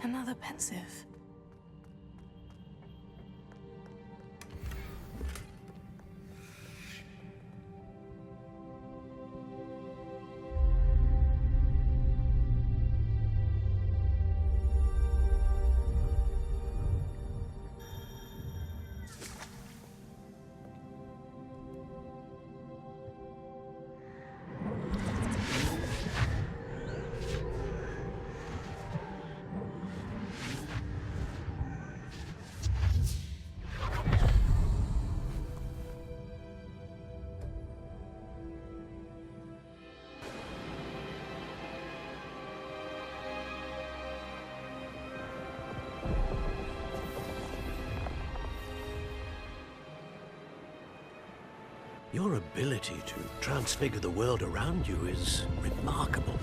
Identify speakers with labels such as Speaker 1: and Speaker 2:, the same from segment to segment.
Speaker 1: Another pensive.
Speaker 2: Your ability to transfigure the world around you is remarkable.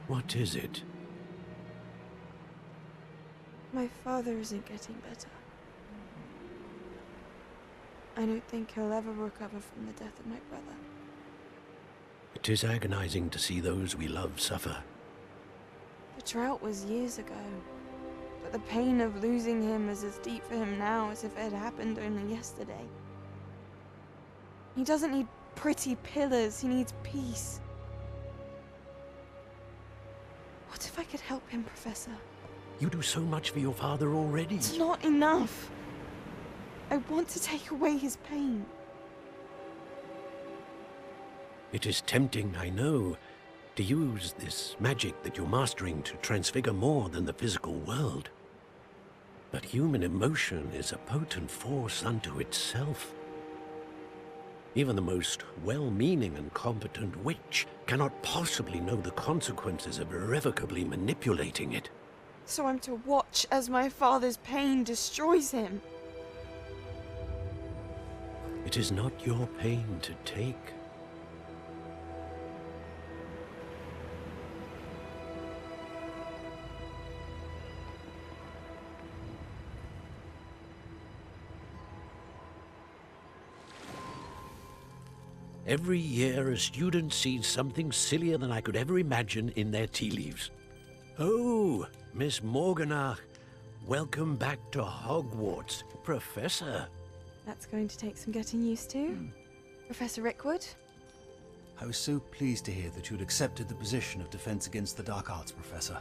Speaker 2: What is it?
Speaker 3: My father isn't getting better. I don't think he'll ever recover from the death of my brother.
Speaker 2: It is agonizing to see those we love suffer.
Speaker 3: The drought was years ago, but the pain of losing him is as deep for him now as if it had happened only yesterday. He doesn't need pretty pillars, he needs peace. What if I could help him, Professor?
Speaker 2: You do so much for your father already.
Speaker 3: It's not enough. I want to take away his pain.
Speaker 2: It is tempting, I know, to use this magic that you're mastering to transfigure more than the physical world. But human emotion is a potent force unto itself. Even the most well-meaning and competent witch cannot possibly know the consequences of irrevocably manipulating it.
Speaker 3: So I'm to watch as my father's pain destroys him.
Speaker 2: It is not your pain to take. Every year, a student sees something sillier than I could ever imagine in their tea leaves. Oh, Miss Morganach, welcome back to Hogwarts, Professor.
Speaker 3: That's going to take some getting used to. Professor Rickwood?
Speaker 4: I was so pleased to hear that you'd accepted the position of Defense Against the Dark Arts, Professor.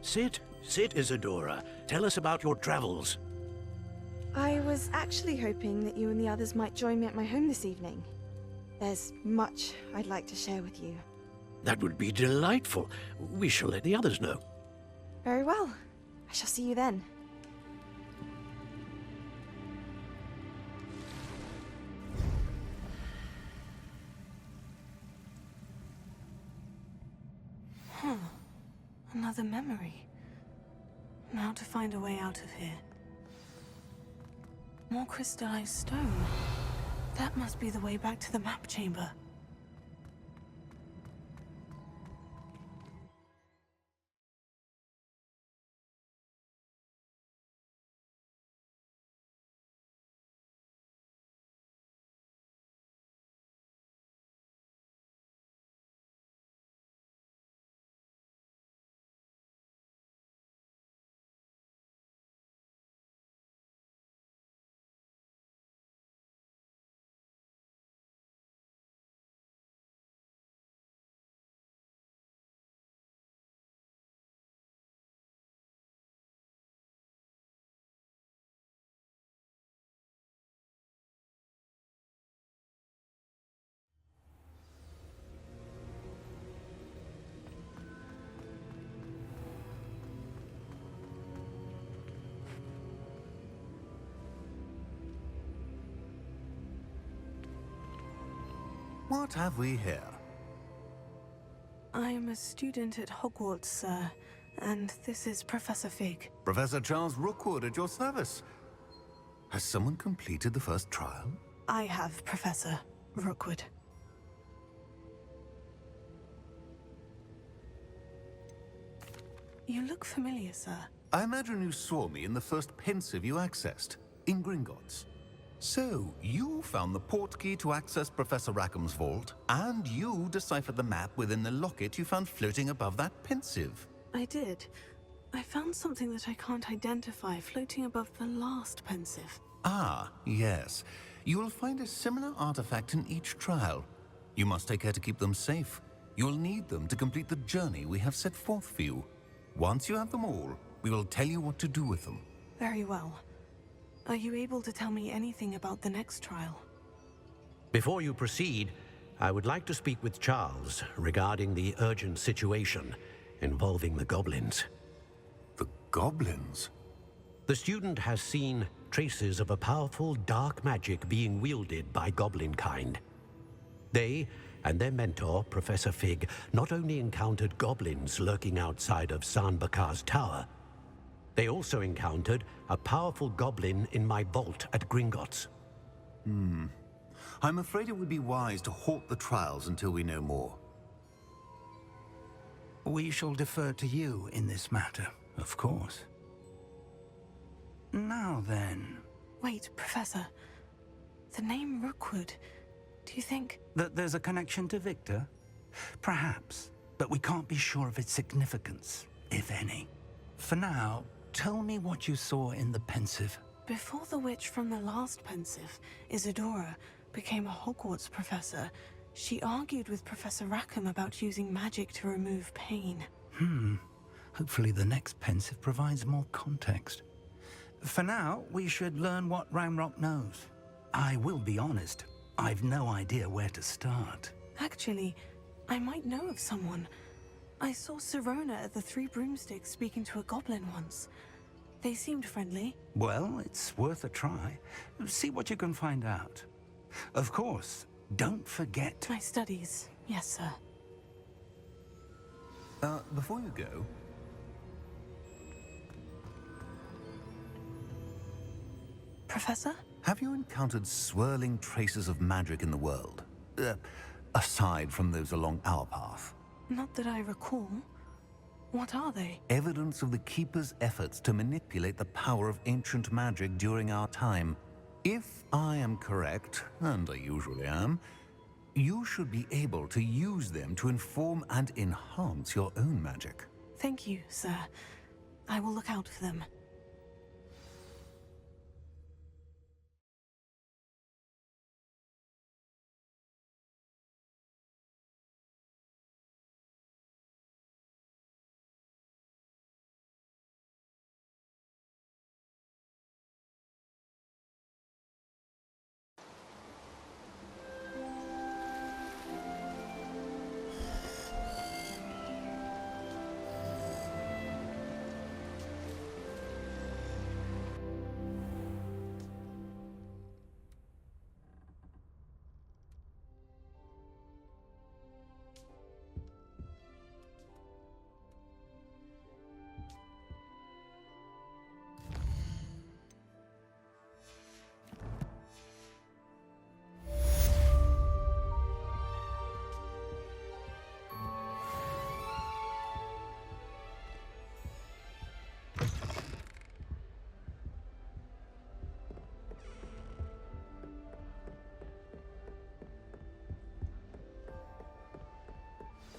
Speaker 2: Sit, Isadora. Tell us about your travels.
Speaker 3: I was actually hoping that you and the others might join me at my home this evening. There's much I'd like to share with you.
Speaker 2: That would be delightful. We shall let the others know.
Speaker 3: Very well. I shall see you then.
Speaker 1: Another memory. Now to find a way out of here. More crystallized stone. That must be the way back to the map chamber.
Speaker 5: What have we here?
Speaker 1: I am a student at Hogwarts, sir, and this is Professor Fig.
Speaker 5: Professor Charles Rookwood at your service. Has someone completed the first trial?
Speaker 1: I have, Professor Rookwood. You look familiar, sir.
Speaker 5: I imagine you saw me in the first pensive you accessed, in Gringotts. So, you found the portkey to access Professor Rackham's vault, and you deciphered the map within the locket you found floating above that pensive.
Speaker 1: I did. I found something that I can't identify floating above the last pensive.
Speaker 5: Ah, yes. You will find a similar artifact in each trial. You must take care to keep them safe. You'll need them to complete the journey we have set forth for you. Once you have them all, we will tell you what to do with them.
Speaker 1: Very well. Are you able to tell me anything about the next trial?
Speaker 2: Before you proceed, I would like to speak with Charles regarding the urgent situation involving the goblins.
Speaker 5: The goblins?
Speaker 2: The student has seen traces of a powerful dark magic being wielded by goblin kind. They and their mentor, Professor Fig, not only encountered goblins lurking outside of Sanbakar's tower, they also encountered a powerful goblin in my vault at Gringotts.
Speaker 5: I'm afraid it would be wise to halt the trials until we know more.
Speaker 6: We shall defer to you in this matter, of course. Now then...
Speaker 1: Wait, Professor. The name Rookwood. Do you think...
Speaker 6: That there's a connection to Victor? Perhaps, but we can't be sure of its significance, if any. For now, tell me what you saw in the pensive.
Speaker 1: Before the witch from the last pensive, Isadora, became a Hogwarts professor, she argued with Professor Rackham about using magic to remove pain.
Speaker 6: Hopefully the next pensive provides more context. For now, we should learn what Ramrock knows. I will be honest, I've no idea where to start.
Speaker 1: Actually, I might know of someone. I saw Sirona at the Three Broomsticks speaking to a goblin once. They seemed friendly.
Speaker 6: Well, it's worth a try. See what you can find out. Of course, don't forget...
Speaker 1: My studies, yes, sir.
Speaker 5: Before you go...
Speaker 1: Professor?
Speaker 5: Have you encountered swirling traces of magic in the world? Aside from those along our path?
Speaker 1: Not that I recall. What are they?
Speaker 5: Evidence of the Keeper's efforts to manipulate the power of ancient magic during our time. If I am correct, and I usually am, you should be able to use them to inform and enhance your own magic.
Speaker 1: Thank you, sir. I will look out for them.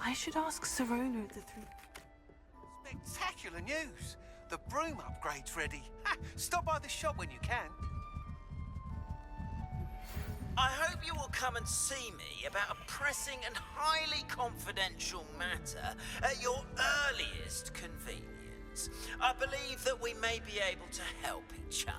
Speaker 1: I should ask Sirona the Three...
Speaker 7: Spectacular news! The broom upgrade's ready. Ha! Stop by the shop when you can.
Speaker 8: I hope you will come and see me about a pressing and highly confidential matter at your earliest convenience. I believe that we may be able to help each other.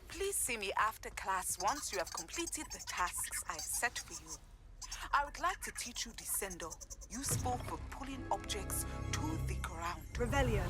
Speaker 9: Please see me after class once you have completed the tasks I've set for you. I would like to teach you Descendo, useful for pulling objects to the ground.
Speaker 1: Revelio.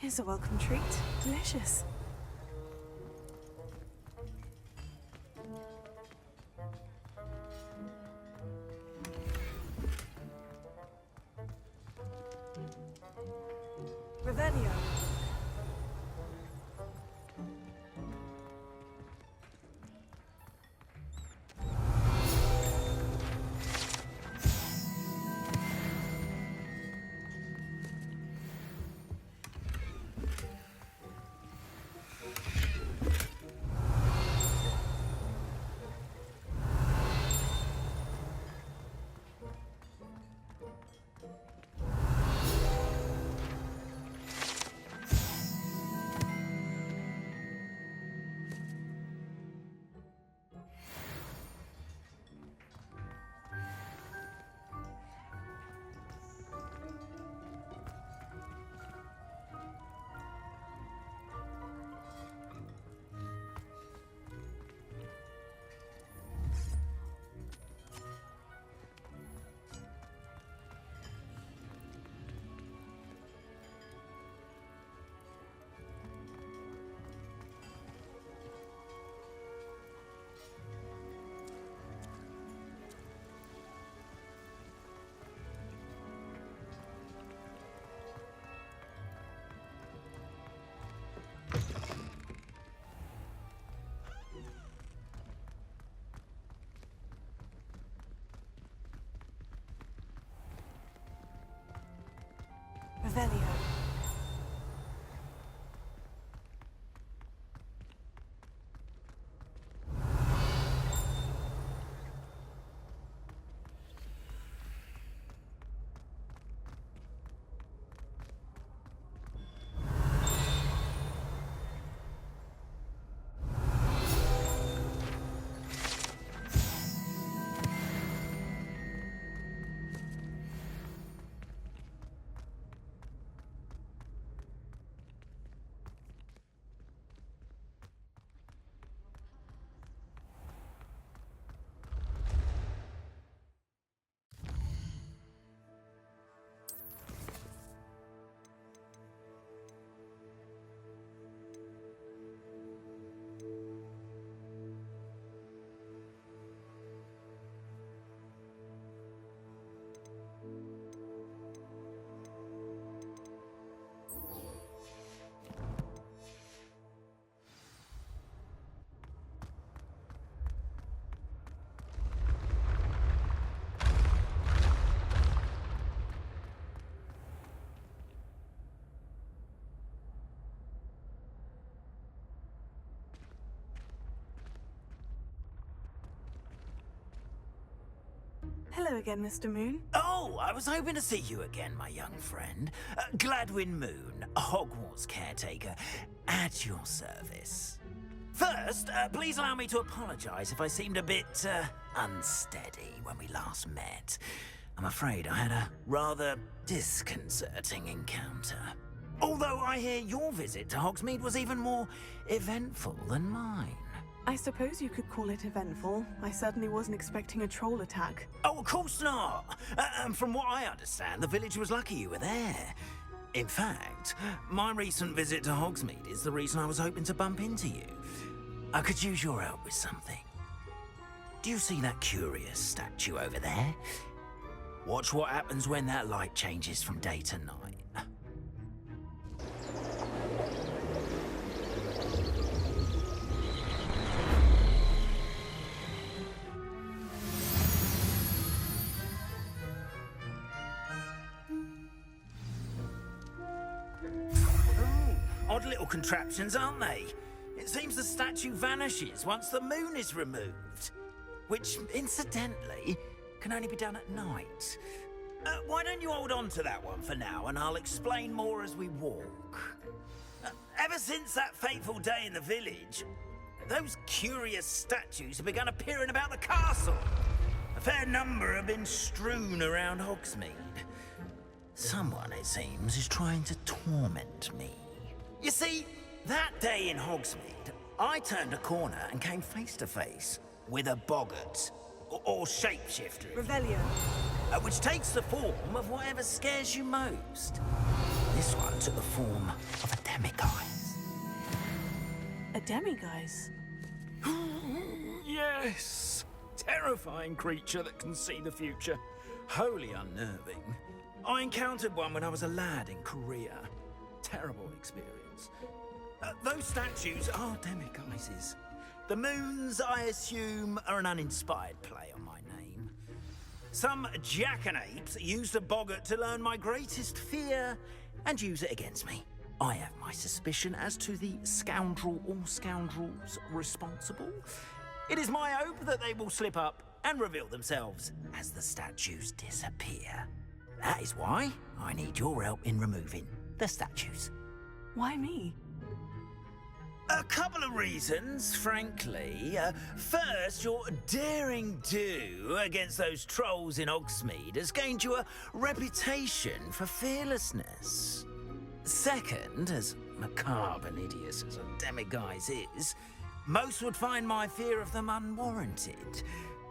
Speaker 1: is a welcome treat. Delicious. Revelio. Revelio. Hello again, Mr. Moon.
Speaker 8: Oh, I was hoping to see you again, my young friend. Gladwin Moon, Hogwarts caretaker, at your service. First, please allow me to apologize if I seemed a bit, unsteady when we last met. I'm afraid I had a rather disconcerting encounter. Although I hear your visit to Hogsmeade was even more eventful than mine.
Speaker 1: I suppose you could call it eventful. I certainly wasn't expecting a troll attack.
Speaker 8: Oh, of course not. And from what I understand, the village was lucky you were there. In fact, my recent visit to Hogsmeade is the reason I was hoping to bump into you. I could use your help with something. Do you see that curious statue over there? Watch what happens when that light changes from day to night. Odd little contraptions, aren't they? It seems the statue vanishes once the moon is removed. Which, incidentally, can only be done at night. Why don't you hold on to that one for now, and I'll explain more as we walk. Ever since that fateful day in the village, those curious statues have begun appearing about the castle. A fair number have been strewn around Hogsmeade. Someone, it seems, is trying to torment me. You see, that day in Hogsmeade, I turned a corner and came face to face with a boggart, or shapeshifter,
Speaker 1: Revelio.
Speaker 8: which takes the form of whatever scares you most. This one took the form of a demiguise.
Speaker 1: A demiguise?
Speaker 8: Yes! Terrifying creature that can see the future. Wholly unnerving. I encountered one when I was a lad in Korea. Terrible experience. Those statues are demiguises. The moons, I assume, are an uninspired play on my name. Some jackanapes used a boggart to learn my greatest fear and use it against me. I have my suspicion as to the scoundrel or scoundrels responsible. It is my hope that they will slip up and reveal themselves as the statues disappear. That is why I need your help in removing the statues.
Speaker 1: Why me?
Speaker 8: A couple of reasons, frankly. First, your daring do against those trolls in Hogsmeade has gained you a reputation for fearlessness. Second, as macabre and hideous as a demiguise is, most would find my fear of them unwarranted.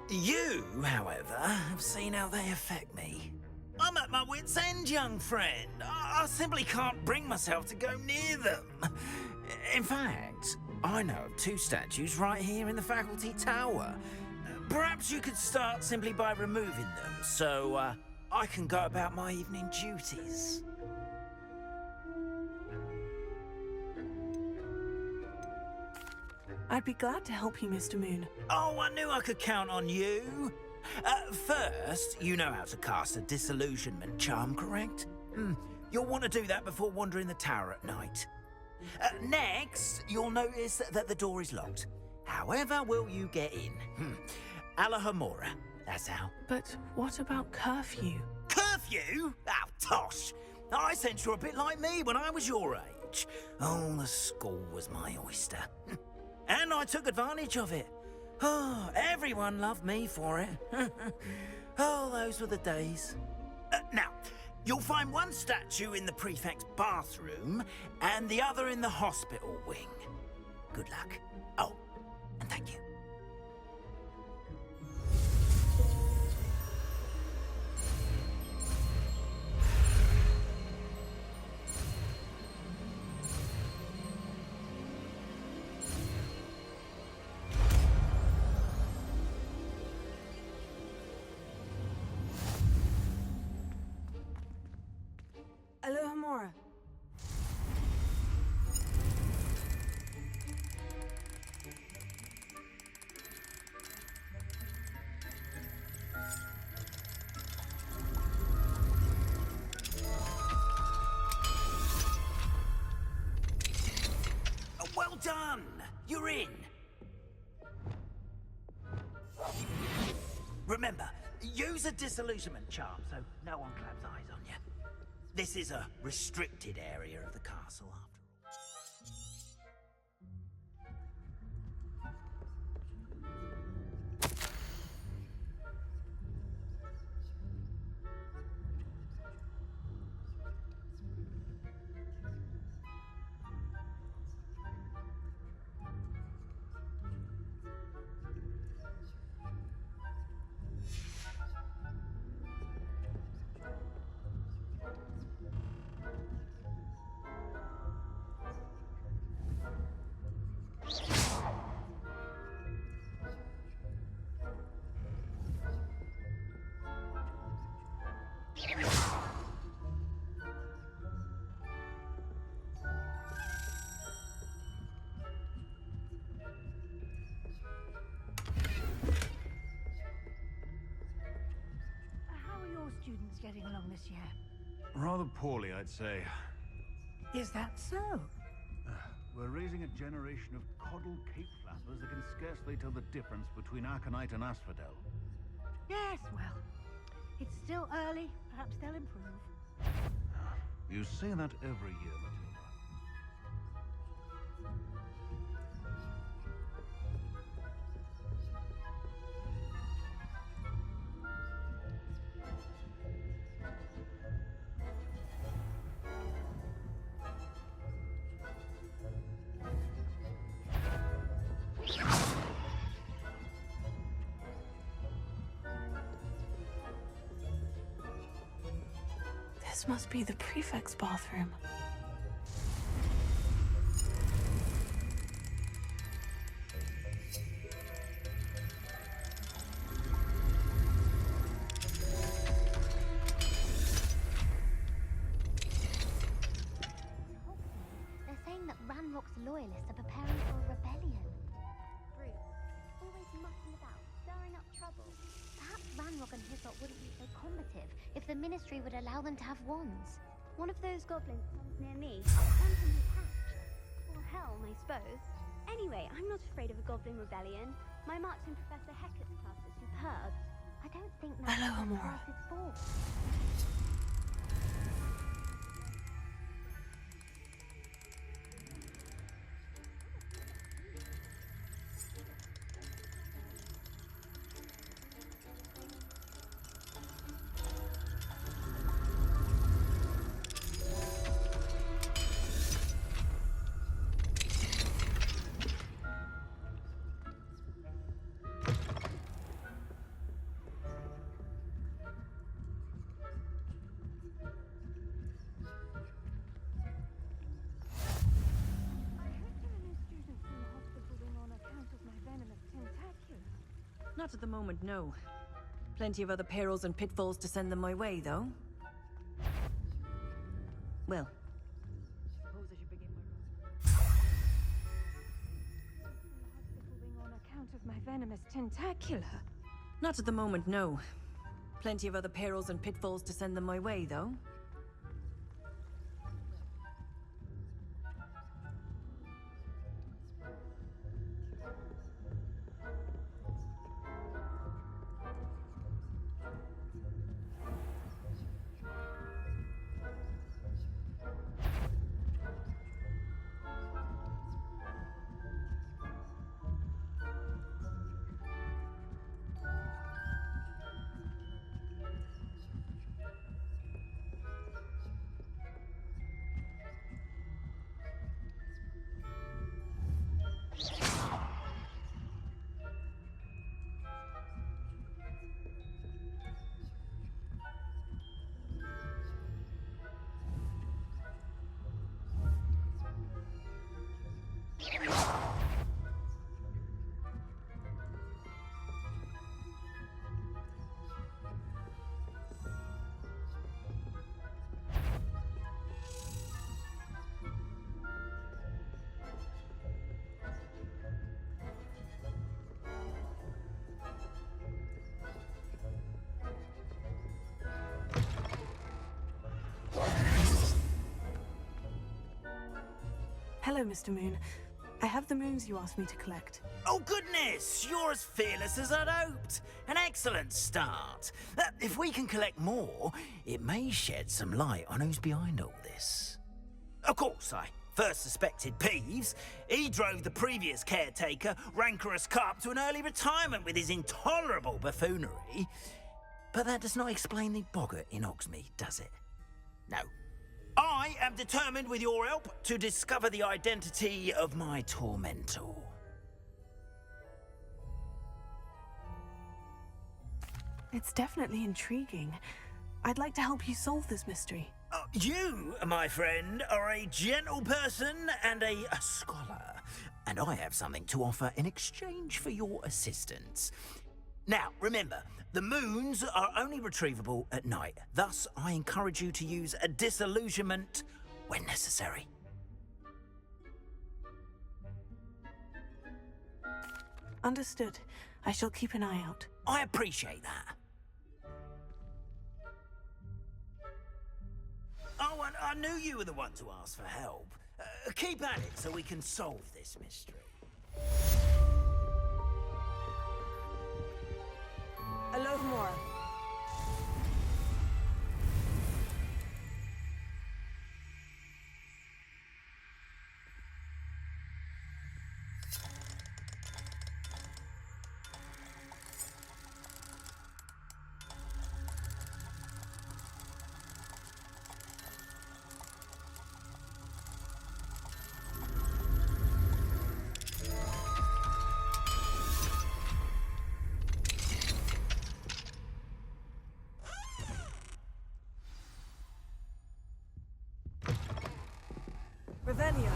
Speaker 8: You, however, have seen how they affect me. I'm at my wit's end, young friend. I simply can't bring myself to go near them. In fact, I know of 2 statues right here in the faculty tower. Perhaps you could start simply by removing them, so I can go about my evening duties.
Speaker 1: I'd be glad to help you, Mr. Moon.
Speaker 8: Oh, I knew I could count on you. First, you know how to cast a disillusionment charm, correct? You'll want to do that before wandering the tower at night. Next, you'll notice that the door is locked. However will you get in? Alahomora, that's how.
Speaker 1: But what about curfew?
Speaker 8: Curfew? Oh, tosh! I sense you're a bit like me when I was your age. Oh, the school was my oyster. And I took advantage of it. Oh, everyone loved me for it. Oh, those were the days. Now, you'll find one statue in the prefect's bathroom and the other in the hospital wing. Good luck. Oh, and thank you.
Speaker 1: Alohomora.
Speaker 8: Well done! You're in! Remember, use a disillusionment charm so no one claps eyes on you. This is a restricted area of the castle, after all.
Speaker 10: How are your students getting along this year?
Speaker 4: Rather poorly, I'd say.
Speaker 10: Is that so?
Speaker 4: We're raising a generation of coddled cape flappers that can scarcely tell the difference between Aconite and Asphodel.
Speaker 10: Yes, well, it's still early. Perhaps they'll improve.
Speaker 4: You say that every year, Matilda.
Speaker 1: This must be the prefect's bathroom.
Speaker 11: Ranrock's loyalists are preparing for a rebellion. Brute. Always mucking about, stirring up trouble. Perhaps Ranrock and Hislop wouldn't be so combative if the Ministry would allow them to have wands.
Speaker 10: One of those goblins near me. Something has hatched. Or helm, I suppose. Anyway, I'm not afraid of a goblin rebellion. My march in Professor Hecat's class is superb.
Speaker 11: I don't think that's
Speaker 1: Hello,
Speaker 11: what
Speaker 1: Amora.
Speaker 11: class is for.
Speaker 12: Not at the moment, no. Plenty of other perils and pitfalls to send them my way, though. Well, suppose I should begin my
Speaker 3: On account of my venomous tentacular.
Speaker 12: Not at the moment, no. Plenty of other perils and pitfalls to send them my way, though.
Speaker 1: Hello, Mr. Moon. I have the moons you asked me to collect.
Speaker 8: Oh, goodness! You're as fearless as I'd hoped. An excellent start. If we can collect more, it may shed some light on who's behind all this. Of course, I first suspected Peeves. He drove the previous caretaker, Rancorous Carp, to an early retirement with his intolerable buffoonery. But that does not explain the boggart in Hogsmeade, does it? No. I am determined, with your help, to discover the identity of my tormentor.
Speaker 1: It's definitely intriguing. I'd like to help you solve this mystery.
Speaker 8: You, my friend, are a gentle person and a scholar, and I have something to offer in exchange for your assistance. Now, remember, the moons are only retrievable at night. Thus, I encourage you to use a disillusionment when necessary.
Speaker 1: Understood. I shall keep an eye out.
Speaker 8: I appreciate that. Oh, and I knew you were the one to ask for help. Keep at it so we can solve this mystery.
Speaker 3: Alohomora.
Speaker 12: Ravenia.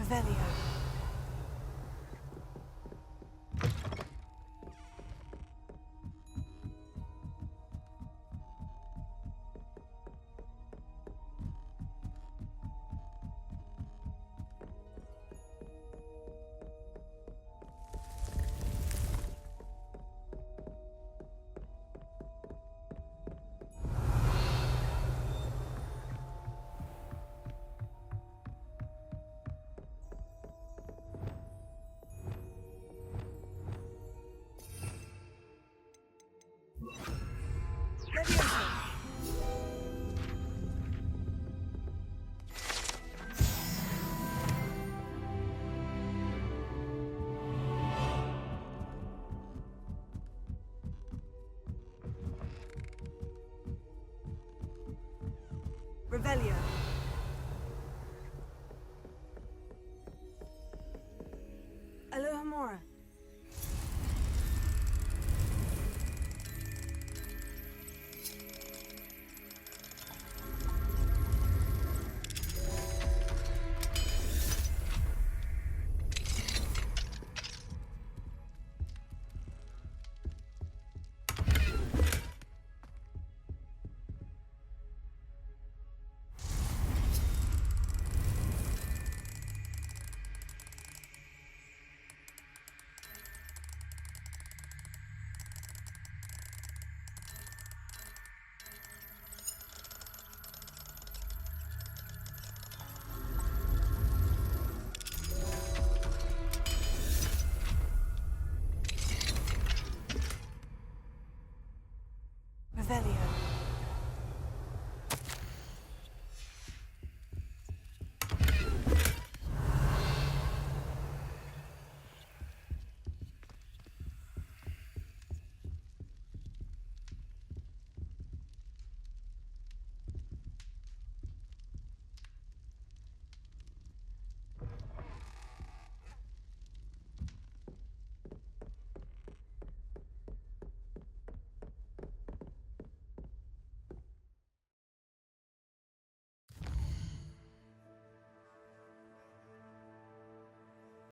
Speaker 1: Revelio. Revelio.